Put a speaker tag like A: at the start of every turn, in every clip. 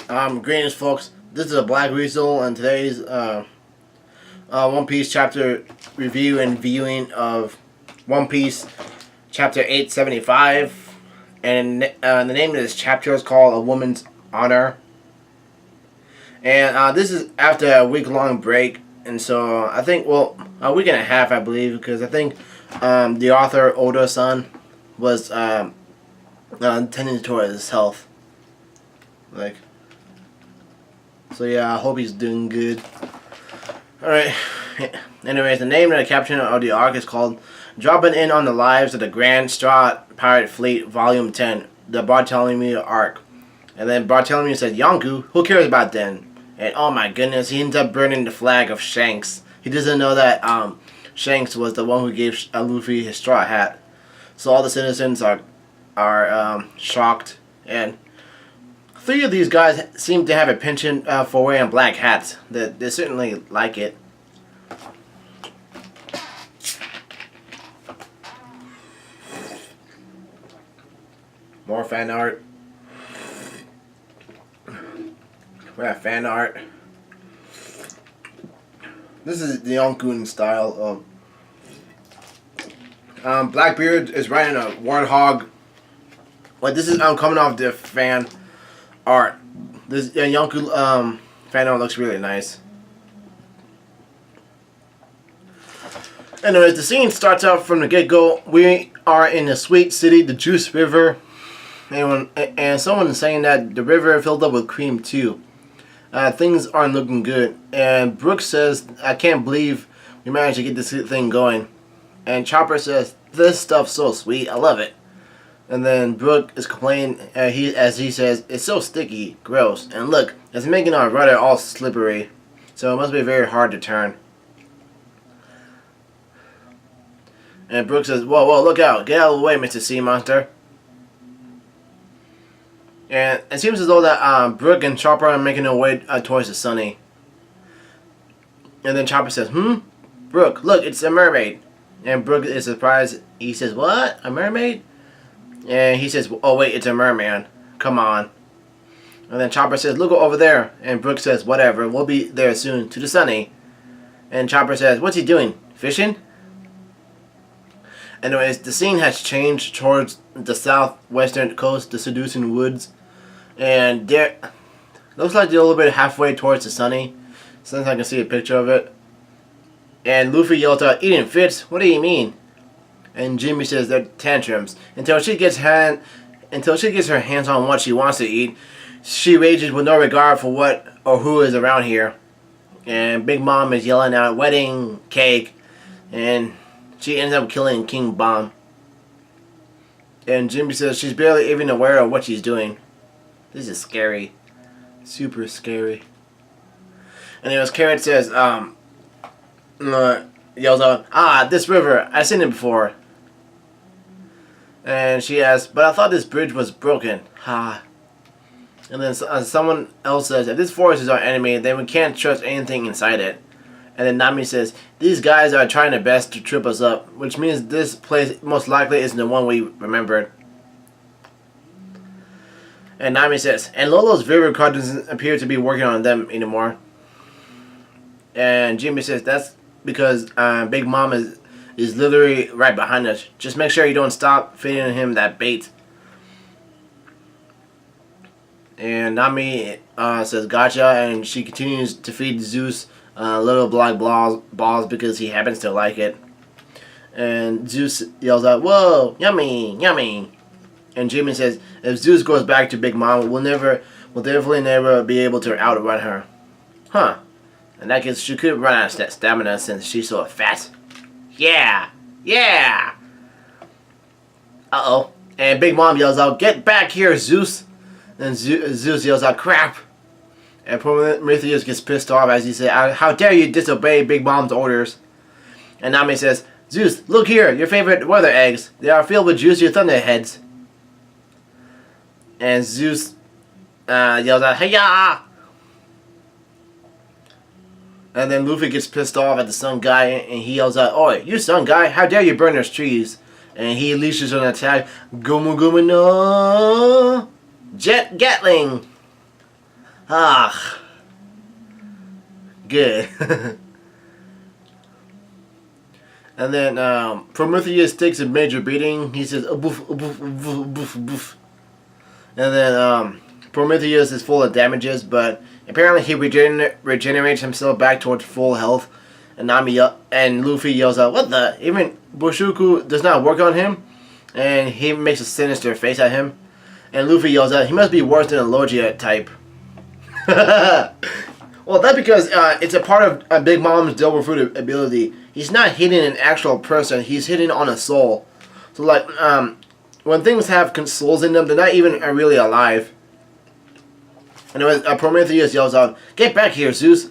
A: Greetings, folks. This is a BlackWeasel, and today's One Piece chapter review and viewing of One Piece chapter 875. And the name of this chapter is called A Woman's Honor. And this is after a week-long break, and so I think, well, a week and a half, I believe, because I think the author, Oda-san, was tending toward his health. So yeah, I hope he's doing good. Alright. Anyways, the name of the caption of the arc is called Dropping In on the Lives of the Grand Straw Pirate Fleet, Volume 10, the Bartholomew arc. And then Bartholomew says, Yonkou, who cares about then? And oh my goodness, he ends up burning the flag of Shanks. He doesn't know that Shanks was the one who gave Luffy his straw hat. So all the citizens are shocked, and 3 of these guys seem to have a penchant for wearing black hats. They certainly like it. More fan art. We have fan art. This is the Yonkou style of Blackbeard is riding a warthog. Like, this is coming off the fan art. This Yonkou fan art looks really nice. Anyways, the scene starts out from the get-go. We are in the sweet city, the Juice River. And someone is saying that the river filled up with cream too. Things aren't looking good. And Brook says, I can't believe we managed to get this thing going. And Chopper says, this stuff's so sweet, I love it. And then Brook is complaining, as he says, it's so sticky, gross. And look, it's making our rudder all slippery. So it must be very hard to turn. And Brook says, whoa, whoa, look out. Get out of the way, Mr. Sea Monster. And it seems as though that Brook and Chopper are making their way towards the Sunny. And then Chopper says, Brook, look, it's a mermaid. And Brook is surprised. He says, what? A mermaid? And he says, oh wait, it's a merman. Come on. And then Chopper says, look over there. And Brook says, whatever, we'll be there soon, to the Sunny. And Chopper says, what's he doing? Fishing? Anyways, the scene has changed towards the southwestern coast, the seducing woods. And there, looks like they're a little bit halfway towards the Sunny. Since I can see a picture of it. And Luffy yells out, eating fish? What do you mean? And Jimmy says they're tantrums. Until she gets her hands on what she wants to eat, she rages with no regard for what or who is around here. And Big Mom is yelling out, wedding cake. And she ends up killing King Bomb. And Jimmy says she's barely even aware of what she's doing. This is scary. Super scary. And then Carrot says, yells out, this river, I've seen it before. And she asks, but I thought this bridge was broken. Ha. And then someone else says, if this forest is our enemy, then we can't trust anything inside it. And then Nami says, these guys are trying their best to trip us up, which means this place most likely isn't the one we remembered. And Nami says, and Lolo's river card doesn't appear to be working on them anymore. And Jimmy says, that's because Big Mom is literally right behind us. Just make sure you don't stop feeding him that bait. And Nami says, gotcha, and she continues to feed Zeus little black balls because he happens to like it. And Zeus yells out, whoa, yummy, yummy. And Jimmy says, if Zeus goes back to Big Mom, we'll definitely never be able to outrun her. Huh. And that guess she could run out of stamina since she's so fat. Yeah! Yeah! Uh-oh. And Big Mom yells out, get back here, Zeus! And Zeus yells out, crap! And Prometheus gets pissed off as he says, how dare you disobey Big Mom's orders? And Nami says, Zeus, look here, your favorite weather eggs. They are filled with juicy thunderheads. And Zeus yells out, hey-ya! And then Luffy gets pissed off at the sun guy, and he yells out, oi, you sun guy, how dare you burn those trees? And he unleashes an attack, Gomu Gomu no Jet Gatling! Ah, good. And then Prometheus takes a major beating. He says, boof, boof, boof, boof, boof. And then Prometheus is full of damages, but apparently he regenerates himself back towards full health. And and Luffy yells out, "What the? Even Bushuku does not work on him?" And he makes a sinister face at him. And Luffy yells out, "He must be worse than a Logia type." Well, that's because it's a part of Big Mom's Devil Fruit ability. He's not hitting an actual person, he's hitting on a soul. So, like, when things have souls in them, they're not even really alive. And Prometheus yells out, "Get back here, Zeus!"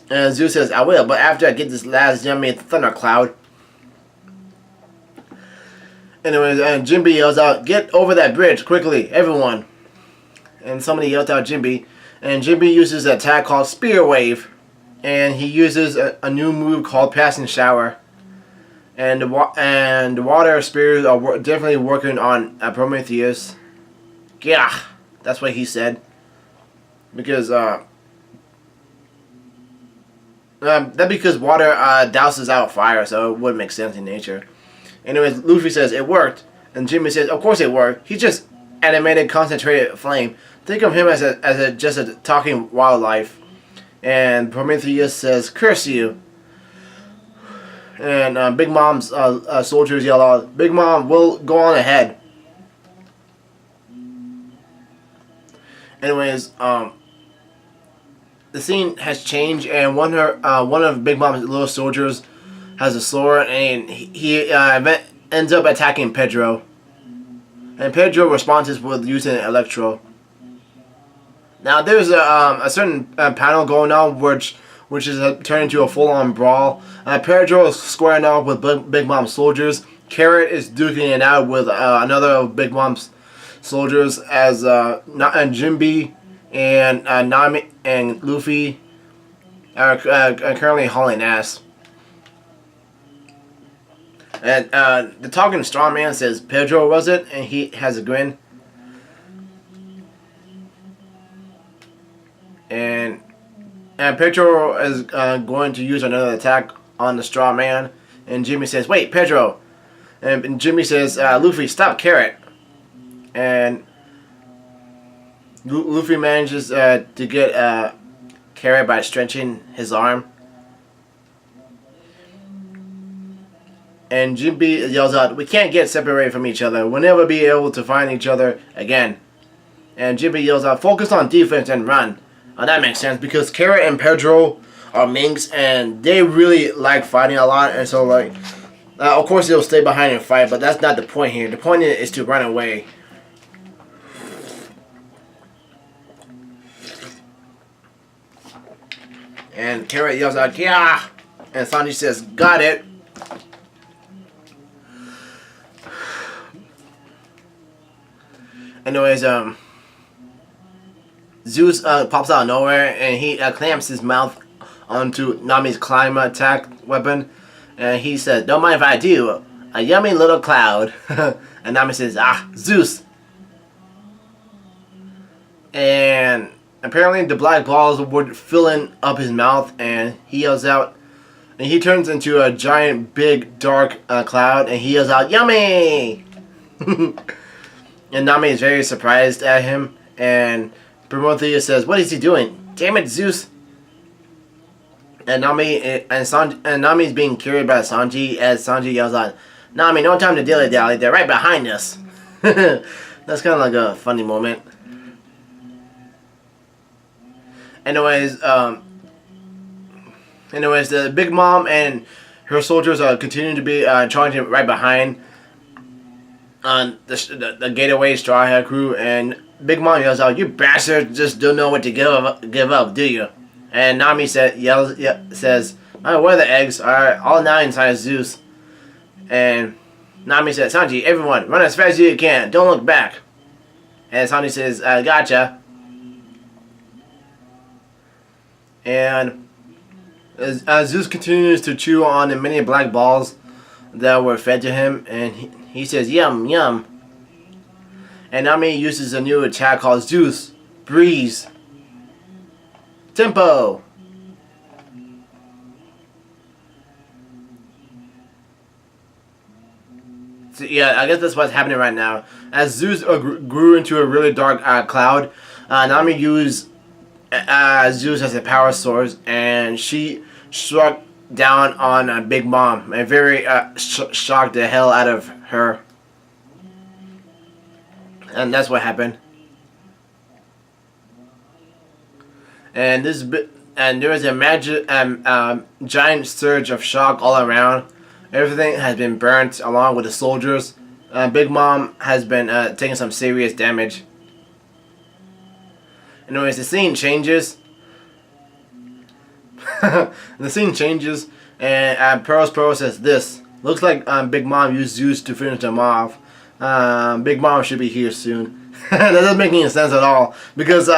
A: And Zeus says, "I will, but after I get this last yummy thundercloud." Anyways, and Jinbe yells out, "Get over that bridge, quickly, everyone." And somebody yells out Jinbe. And Jinbe uses an attack called Spear Wave. And he uses a new move called Passing Shower. And the water spears are definitely working on Prometheus. Yeah, that's what he said. Because, that's because water douses out fire, so it wouldn't make sense in nature. Anyways, Luffy says it worked, and Jinbe says, "Of course it worked. He's just animated, concentrated flame. Think of him as just a talking wildlife." And Prometheus says, "Curse you!" And Big Mom's soldiers yell out, "Big Mom, we'll go on ahead." Anyways, the scene has changed, and one of Big Mom's little soldiers has a sword, and he ends up attacking Pedro. And Pedro responds with using Electro. Now there's a certain panel going on which is turned into a full-on brawl. Pedro is squaring off with Big Mom's soldiers. Carrot is duking it out with another of Big Mom's soldiers as and Jinbe and Nami and Luffy are currently hauling ass. And the talking strong man says Pedro was it, and he has a grin. And Pedro is going to use another attack on the straw man, and Jinbe says, "Wait, Pedro!" And Jinbe says, "Luffy, stop Carrot!" And Luffy manages to get Carrot by stretching his arm. And Jinbe yells out, "We can't get separated from each other. We'll never be able to find each other again." And Jinbe yells out, "Focus on defense and run." That makes sense because Carrot and Pedro are minks and they really like fighting a lot. And so, like, of course they'll stay behind and fight, but that's not the point here. The point is to run away. And Carrot yells out, "Yeah!" And Sanji says, "Got it." Anyways, Zeus pops out of nowhere and he clamps his mouth onto Nami's climb attack weapon. And he says, "Don't mind if I do. A yummy little cloud." And Nami says, "Ah, Zeus." And apparently the black balls were filling up his mouth, and he yells out, and he turns into a giant, big, dark cloud, and he yells out, "Yummy!" And Nami is very surprised at him, and Prometheus says, "What is he doing? Damn it, Zeus!" And Nami is being carried by Sanji as Sanji yells out, "Nami, no time to dilly-dally, they're right behind us." That's kind of like a funny moment. Anyways, the Big Mom and her soldiers are continuing to be charging right behind on the Gateway Straw Hat crew, and Big Mom yells out, "You bastards just don't know what to give up, do you?" And Nami says, "My weather eggs are all now inside Zeus." And Nami says, "Sanji, everyone, run as fast as you can. Don't look back." And Sanji says, "Gotcha." And as Zeus continues to chew on the many black balls that were fed to him, and he says, "Yum, yum." And Nami uses a new attack called Zeus Breeze. Tempo! So, yeah, I guess that's what's happening right now. As Zeus grew into a really dark cloud, Nami used Zeus as a power source, and she struck down on Big Mom and very shocked the hell out of her. And that's what happened. And there was a magic giant surge of shock all around. Everything has been burnt along with the soldiers. Big Mom has been taking some serious damage. Anyways, the scene changes. The scene changes, and Perosperos says this. Looks like Big Mom used Zeus to finish them off. Big Mom should be here soon. That doesn't make any sense at all. Because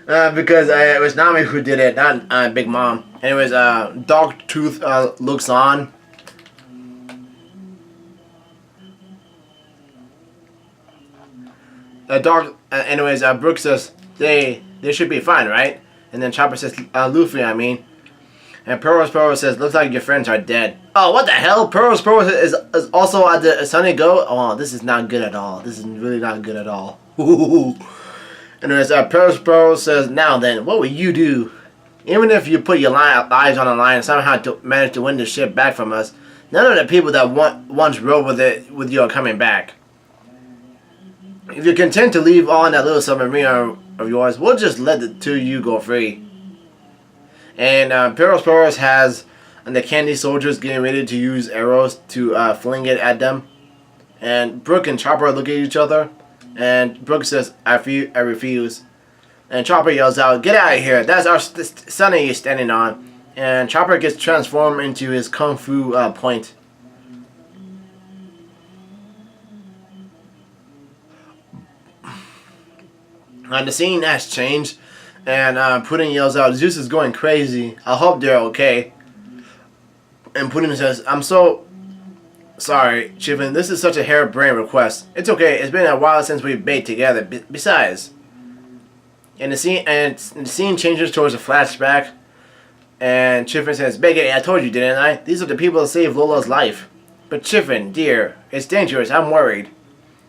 A: it was Nami who did it, not Big Mom. Anyways, Dog Tooth looks on. Brook says they should be fine, right? And then Chopper says Luffy, I mean. And Perosperos says, looks like your friends are dead. Oh, what the hell? Perosperos is also at the Sunny Go? Oh, this is not good at all. This is really not good at all. Anyways, Perosperos says, now then, what will you do? Even if you put your lives on the line and somehow manage to win the ship back from us, none of the people that once rode with you are coming back. If you're content to leave on that little submarine of yours, we'll just let the two of you go free. And Perosperos has the candy soldiers getting ready to use arrows to fling it at them. And Brook and Chopper look at each other. And Brook says, I refuse. And Chopper yells out, get out of here. That's our Sunny you're standing on. And Chopper gets transformed into his Kung Fu point. The scene has changed. And Pudding yells out, Zeus is going crazy. I hope they're okay. And Pudding says, I'm so sorry, Chiffin. This is such a harebrained request. It's okay. It's been a while since we bathed together. Besides, and the scene changes towards a flashback. And Chiffin says, Beggy, I told you, didn't I? These are the people that saved Lola's life. But Chiffin, dear, it's dangerous. I'm worried.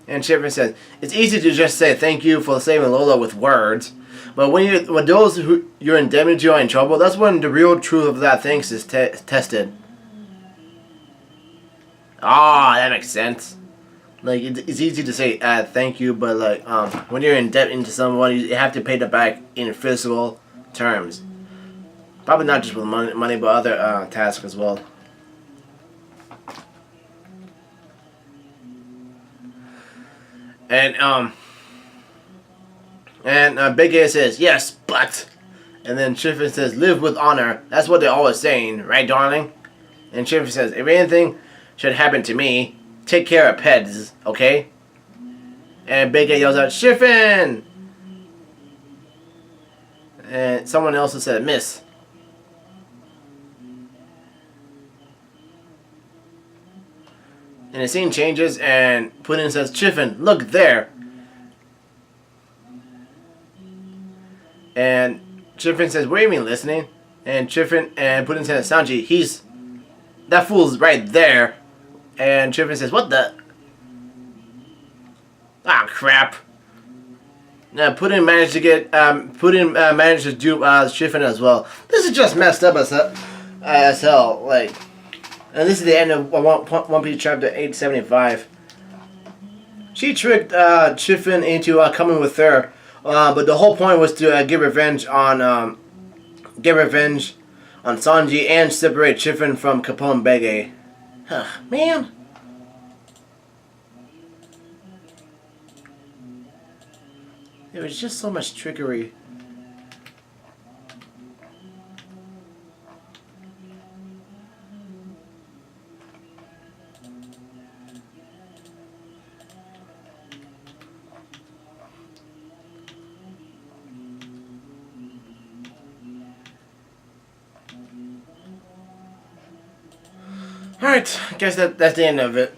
A: And Chiffin says, it's easy to just say thank you for saving Lola with words. But when those who you're indebted to are in trouble, that's when the real truth of that thanks is tested. Ah, that makes sense. Like, it's easy to say thank you, but like when you're in debt into someone, you have to pay them back in physical terms. Probably not just with money, but other tasks as well. And Big A says, yes, but. And then Chiffin says, live with honor. That's what they're always saying, right, darling? And Chiffin says, if anything should happen to me, take care of Peds, okay? And Big A yells out, Chiffin! And someone else said, miss. And the scene changes, and Pudding says, Chiffin, look there. And Chiffin says, what do you mean listening? And Pudding says, Sanji, that fool's right there. And Chiffin says, what the? Ah, crap. Now, Pudding managed to dupe Chiffin as well. This is just messed up as hell. Like, and this is the end of One Piece chapter 875. She tricked Chiffin into coming with her. But the whole point was to get revenge on Sanji and separate Chiffin from Capone Bege. Man. There was just so much trickery. Alright, I guess that's the end of it.